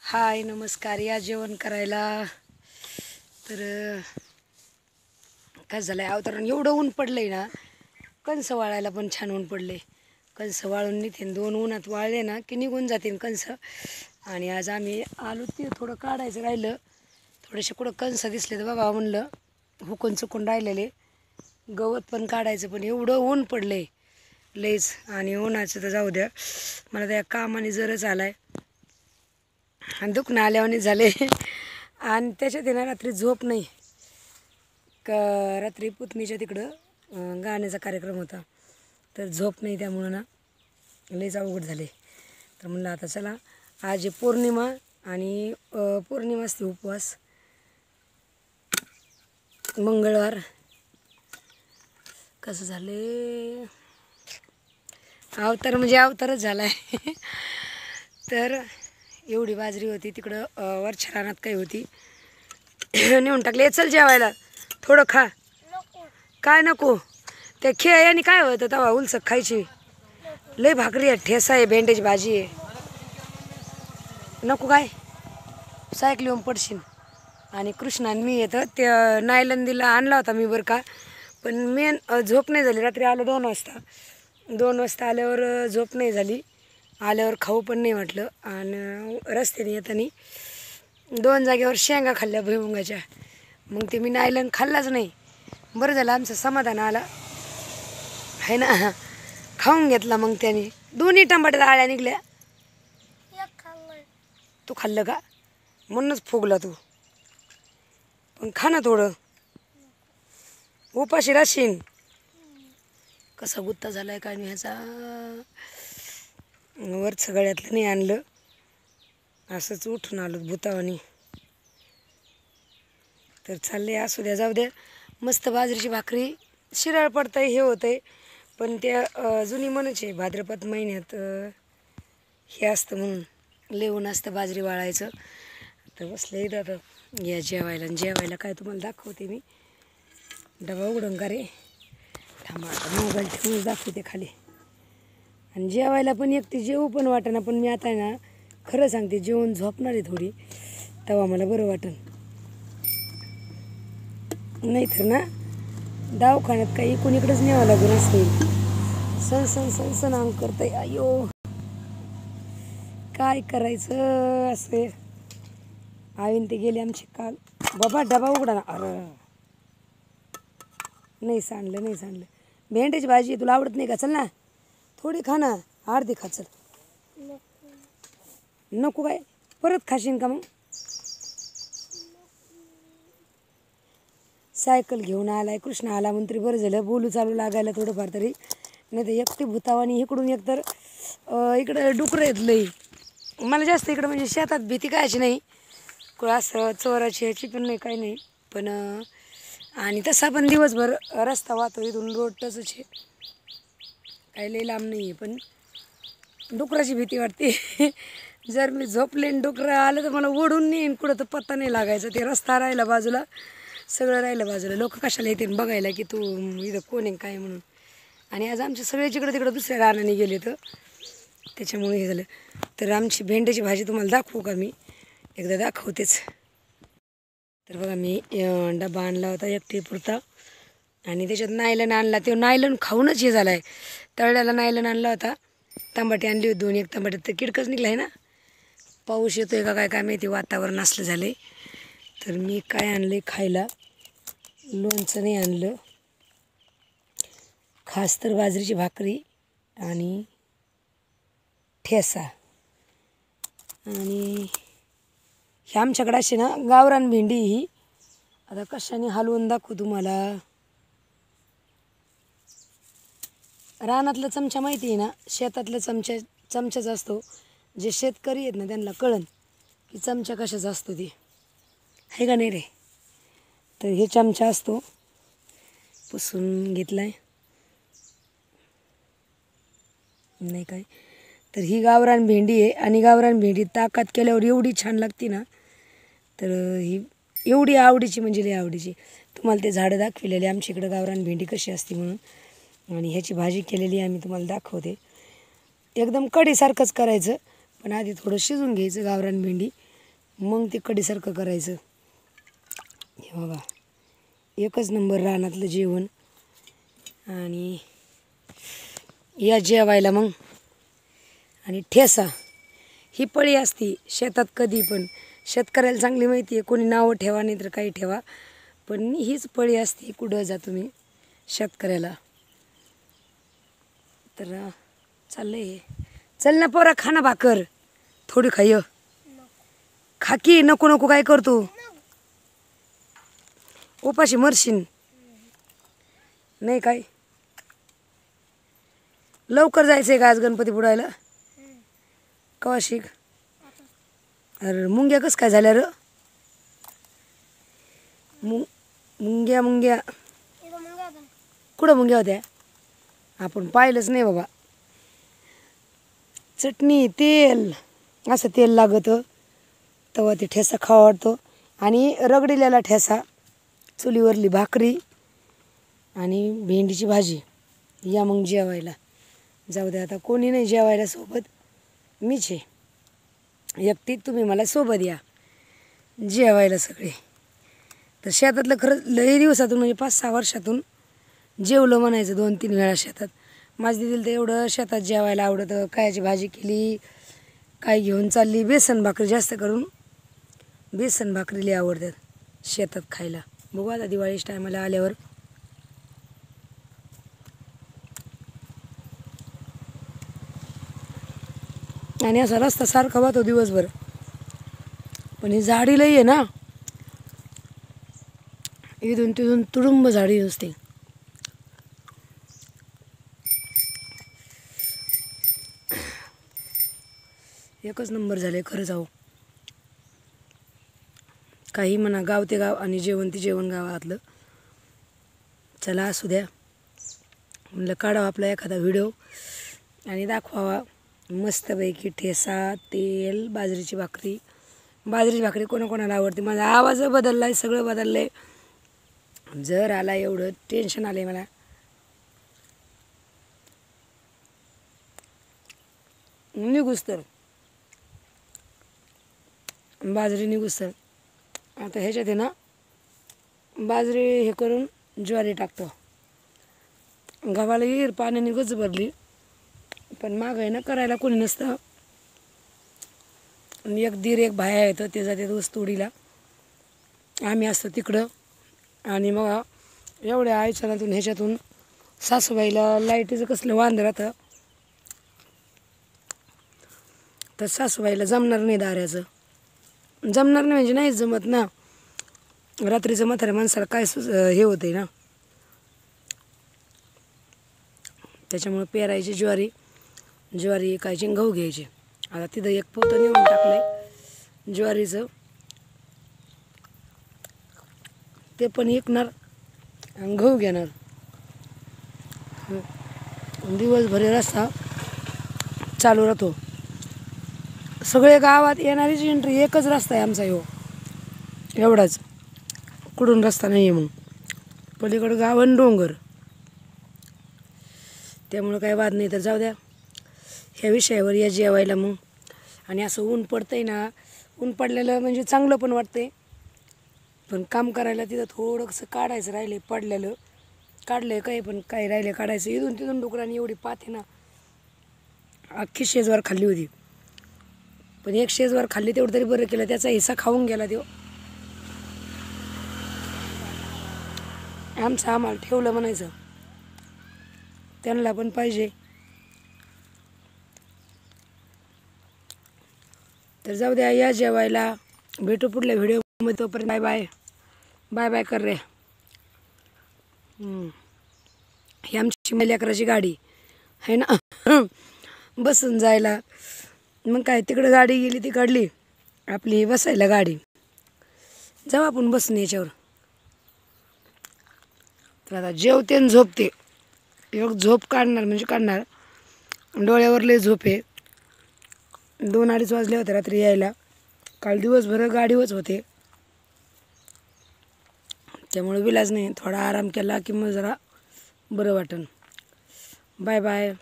हाय नमस्कार, या जेवण करायला. तर काय झालं आहे, अवतरण एवढं ऊन पडलंय ना, कणसं वाळायला पण छान ऊन पडले. कणसं वाळून निघतील, 2 उन्हात वाळले ना की निघून जातील कणसं. आणि आज आम्ही आलो ते थोडं काढायचं राहिलं, थोडेसे कुठं कणसं दिसले तर बाबा म्हणलं हुकून चुकून राहिलेले. गवत पण काढायचं, पण एवढं ऊन पडलंय लईच. आणि उन्हाचं तर जाऊ द्या, मला त्या कामाने जरच आलाय आणि दुखणं आल्यावानी झाले. आणि त्याच्यात येणार रात्री झोप नाही. रात्री पुतणीच्या तिकडं गाण्याचा कार्यक्रम होता, तर झोप नाही, त्यामुळं ना लईच अवघड झाले. तर म्हणलं आता चला, आज आहे पौर्णिमा आणि पौर्णिमा असते उपवास, मंगळवार. कसं झाले, अवतार म्हणजे अवतारच झाला आहे. तर एवढी बाजरी होती तिकडं, वरच्या रानात काही होती नेऊन टाकली. चल जेवायला, थोडं खा. काय नको, ते खेळ्याने काय होतं तेव्हा उलसक खायची. लय भाकरी आहे, ठेसा आहे, भेंड्याची भाजी आहे. नको काय, सायकल येऊन पडशील. आणि कृष्णाने मी येतं ते नायलंदीला आणला होता मी बरं का, पण मेन झोप नाही झाली. रात्री आलो 2 वाजता. 2 वाजता आल्यावर झोप नाही झाली, आल्यावर खाऊ पण नाही वाटलं. आणि रस्त्याने येताना 2 जागेवर शेंगा खाल्ल्या भुईमुगाच्या, मग ते मी नायलन खाल्लाच नाही. बरं झालं, आमचं समाधान आला आहे ना, खाऊन घेतला. मग त्याने 2 टमाट्यात आळ्या निघल्या. तू खाल्लं का, म्हणूनच फुगला तू. पण खा ना थोडं, उपाशी राशीन. कसा गुत्ता झालाय काय मी ह्याचा, वरचं गळ्यातलं नाही आणलं, असंच उठून आलो भूतावानी. तर चालले, असू द्या जाऊ द्या. मस्त बाजरीची भाकरी, शिराळ पडतंय हे होतंय, पण त्या जुनी म्हणच आहे भाद्रपद महिन्यात हे असतं म्हणून, लेवून असतं बाजरी वाळायचं. तर बसले इथं, आता या जेवायला. आणि जेवायला काय तुम्हाला दाखवते मी. डबा उघडून का रे, थांबा आता मोबाईल ठेवूनच दाखवते खाली. आणि जेवायला पण एकटी जेवू पण वाटेना, पण मी आता ना खरं सांगते, जेवून झोपणार आहे थोडी, तेव्हा मला बरं वाटेल. नाही तर ना दवाखान्यात काही कोणीकडेच न्यावं लागून असेल. सण अंग करतंय. अयो काय करायचं असं. आईन ते गेले आमचे काल. बाबा डबा उघडा ना. अरे नाही सांडलं. भेंड्याची भाजी तुला आवडत नाही का, चल ना थोडी खा ना, अर्धी खा. चल नको काय, परत खाशीन का मग. सायकल घेऊन आलाय कृष्ण, आला म्हणून तरी बरं झालं, बोलू चालू लागायला थोडंफार तरी. नाही तर एकटी भूतावानी इकडून एकतर इकडं डुकरं येत लई. मला जास्त इकडं म्हणजे शेतात भीती कायची नाही, असं चोराची ह्याची पण नाही, काही नाही. पण आणि तसा पण दिवसभर रस्ता वाहतो इथून, रोड टचच आहे, काही लई लांब नाही आहे. पण डुकराची भीती वाटते. जर मी झोपले आणि डुकरं आलं तर मला ओढून नेईन कुठं, तर पत्ता नाही लागायचा. ते रस्ता राहिला बाजूला, सगळं राहिलं बाजूला. लोक कशाला येते बघायला की तू इथं कोण आहे काय म्हणून. आणि आज आमचे सगळे जिकडं तिकडं दुसऱ्या रानाने गेले, तर त्याच्यामुळे हे झालं. तर आमची भेंड्याची भाजी तुम्हाला दाखवू का मी, एकदा दाखवतेच. तर बघा, मी डबा आणला होता एकटी पुरता, आणि त्याच्यात नायलन आणला. तो नायलन खाऊनच हे झाला आहे. तळल्याला नायलन आणला होता, तांबाटी आणली होती 2, 1 तांबाट्यात तर किडकंच निघला आहे ना. पाऊस येतो आहे का काय माहिती, वातावरण असलं झालं आहे. तर मी काय आणलं खायला, लोणचं नाही आणलं, खास तर बाजरीची भाकरी आणि ठेसा. आणि हे आमच्याकडे अशी ना गावरान भेंडी, ही आता कशाने हलवून दाखवू तुम्हाला. रानातला चमचा माहिती आहे ना, शेतातला चमचाच असतो. जे शेतकरी आहेत ना त्यांना कळन की चमचा कशाचा असतो ते, आहे का नाही रे. तर हे चमचा असतो, पुसून घेतलाय नाही काय. तर ही गावरान भेंडी आहे, आणि गावरान भेंडी ताकात केल्यावर एवढी छान लागते ना. तर ही एवढी आवडीची म्हणजे लई आवडीची. तुम्हाला ते झाडं दाखविलेले आमच्या इकडं गावरान भेंडी कशी असते म्हणून, आणि ह्याची भाजी केलेली आम्ही तुम्हाला दाखवते. एकदम कढीसारखंच करायचं, पण आधी थोडं शिजून घ्यायचं गावरान भेंडी. मग ते कडीसारखं करायचं. हे बघा एकच नंबर रानातलं जेवण. आणि या जेवायला मग. आणि ठेसा ही पळी असती शेतात कधी पण. शेतकऱ्याला चांगली माहिती आहे, कोणी नावं ठेवा नाही तर काही ठेवा, पण हीच पळी असती कुठं जा तुम्ही शेतकऱ्याला. तर चाललंय. चल ना पोरा खाना भाकर थोडी खाय. खाकी नको नको काय करतो, उपाशी मरशीन. नाही काय लवकर जायचं आहे का आज गणपती बुडायला? कवा शिक? अरे मुंग्या कसं काय झाल्या र? मुंग्या मुंग्या कुठं मुंग्या होत्या? आपण पाहिलंच नाही बाबा. चटणी तेल असं तेल लागतं तेव्हा ते ठेसा खावा वाटतो. आणि रगडलेला ठेसा, चुलीवरली भाकरी आणि भेंडीची भाजी. या मग जेवायला. जाऊ द्या आता कोणी नाही जेवायला सोबत, मीच आहे एकटी. तुम्ही मला सोबत या जेवायला सगळे. तर शेतातलं खरंच लई दिवसातून म्हणजे 5-6 वर्षातून जेवलं म्हणायचं 2-3 वेळा शेतात. माझ्या दिदीला तर एवढं शेतात जेवायला आवडतं. कायाची भाजी केली, काय घेऊन चालली, बेसन भाकरी जास्त करून. बेसन भाकरी लई आवडतात शेतात खायला. बघू आता दिवाळीच्या टायमाला आल्यावर. आणि असा रस्ता सारखा वाहतो दिवसभर, पण ही झाडी लई आहे ना, इथून तिथून तुडुंब झाडी नुसती. एकच नंबर झाले खरं. जाऊ काही म्हणा, गाव ते गाव आणि जेवण ते जेवण गावातलं. चला असू द्या म्हणलं, काढावा आपला एखादा व्हिडिओ आणि दाखवावा. मस्तपैकी ठेसा, तेल, बाजरीची भाकरी. बाजरीची भाकरी कोणाकोणाला आवडते. माझा आवाज बदलला आहे, सगळं बदललं आहे. जर आला एवढं टेन्शन आलं आहे मला. निघूस तर बाजरी निघूस तर. आता ह्याच्यात आहे ना बाजरी हे करून ज्वारी टाकतो. गव्हाला येईल पाण्याने गच भरली, पण मागं आहे ना करायला कोणी नसतं. आणि एक दीर एक भाया येतं, ते जाते ऊस तोडीला, आम्ही असतो तिकडं. आणि मग एवढ्या आयचनातून ह्याच्यातून सासूबाईला लाईटीचं कसलं वांद राहतं, तर सासूबाईला जमणार नाही दाऱ्याचं. जमणार नाही म्हणजे नाहीच जमत ना. रात्रीचं म्हाताऱ्या माणसाला काय हे होतं ना. त्याच्यामुळं पेरायची ज्वारी, ज्वारी एकायची गहू घ्यायचे. आता तिथं एक पोतं नेऊन टाकलंय ज्वारीचं, ते पण विकणार आणि गहू घेणार. दिवसभर रस्ता चालू राहतो. सगळे गावात येणारीच एंट्री, एकच रस्ता आहे आमचा ह्यो, एवढाच. कुठून रस्ता नाही आहे. मग पलीकडं गाव आणि डोंगर, त्यामुळं काय वाद नाही. तर जाऊ द्या ह्या विषयावर या जेवायला मग. आणि असं ऊन पडतंय ना, ऊन पडलेलं म्हणजे चांगलं पण वाटतंय, पण काम करायला तिथं थोडंसं काढायचं राहिले. पडलेलं काढलं काही, पण काही राहिले काढायचं. इथून तिथून डुकरांनी एवढी पाते ना, अख्खी शेजवार खाल्ली होती. पण एक शेजवार खाल्ली तेवढं तरी बरं केलं, त्याचा हिस्सा खाऊन गेला तो. आमचं आम्हाला ठेवलं म्हणायचं, त्यांना पण पाहिजे. तर जाऊ द्या या जेवायला. भेटू पुढल्या व्हिडिओमध्ये. तोपर्यंत बाय बाय. बाय बाय कर रे. ही आमची लेकराची गाडी आहे ना बसून जायला. मग काय तिकडं गाडी गेली ती काढली आपली बसायला गाडी. जाऊ आपण बसून याच्यावर. तर आता जेवते आणि झोपते. एक झोप काढणार म्हणजे काढणार. डोळ्यावर लय झोप आहे. 2-2:30 वाजले होते रात्री यायला. काल दिवसभर गाडीवरच होते, त्यामुळे विलाज नाही. थोडा आराम केला की मग जरा बरं वाटेल. Bye bye.